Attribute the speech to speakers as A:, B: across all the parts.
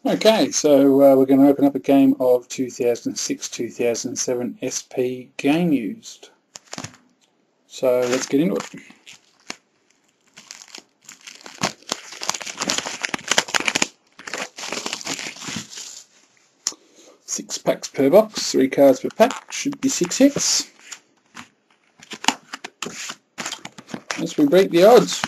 A: Okay, so we're going to open up a game of 2006-2007 SP Game Used. So let's get into it. Six packs per box, 3 cards per pack, should be 6 hits. Unless we break the odds.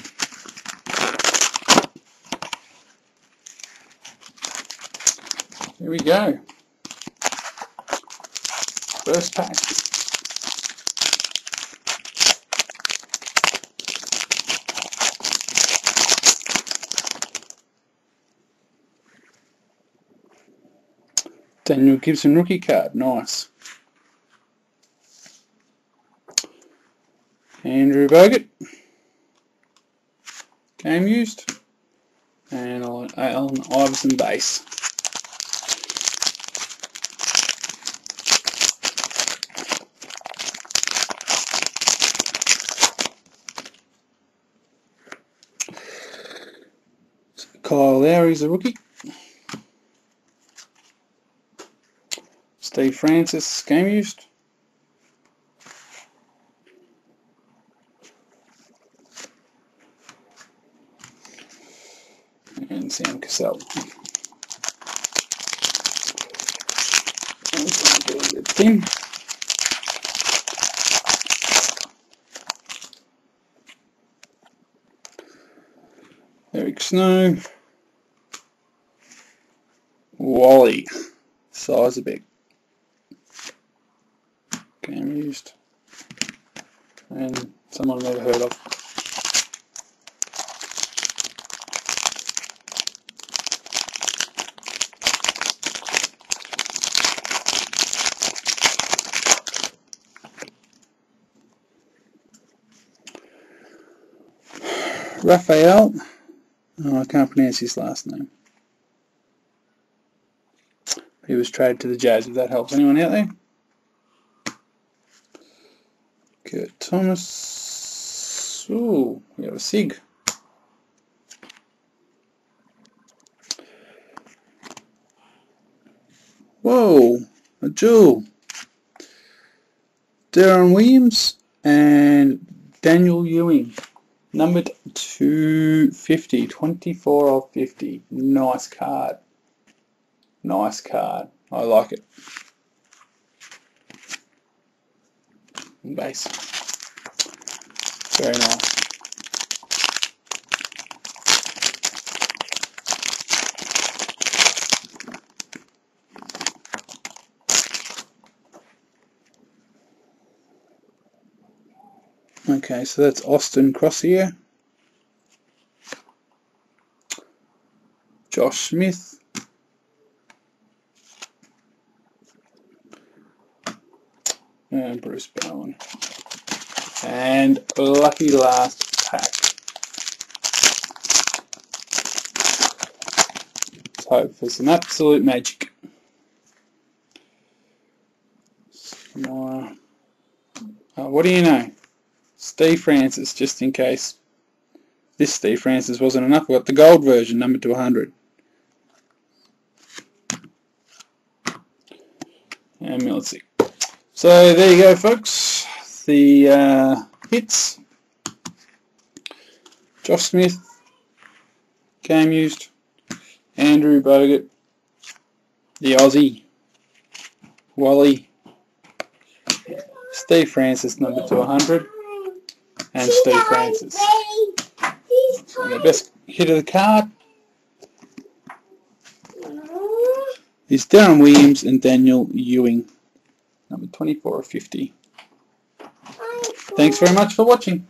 A: Here we go. First pack. Daniel Gibson rookie card, nice. Andrew Bogut, game used. And Allen Iverson base. Kyle Lowry's a rookie. Steve Francis, game used. And Sam Cassell. Team. Eric Snow. Wally. Sizebeck. Game used. And someone I've never heard of. Raphael. Oh, I can't pronounce his last name. He was traded to the Jazz, if that helps anyone out there. Kurt Thomas. Ooh, we have a SIG. Whoa, a jewel. Darren Williams and Daniel Ewing. Numbered 250, 24 of 50. Nice card. Nice card. I like it. Base. Very nice. Okay, so that's Austin Crossier. Josh Smith. And Bruce Bowen. And lucky last pack. Let's hope for some absolute magic. What do you know? Steve Francis, just in case this Steve Francis wasn't enough. We've got the gold version, numbered to 100. And Milicic. So there you go, folks. The hits. Josh Smith, game used. Andrew Bogut, the Aussie. Wally. Steve Francis, number to 100. And Steve Francis. And the best hit of the card is Darren Williams and Daniel Ewing. Number 24 of 50. Thanks very much for watching.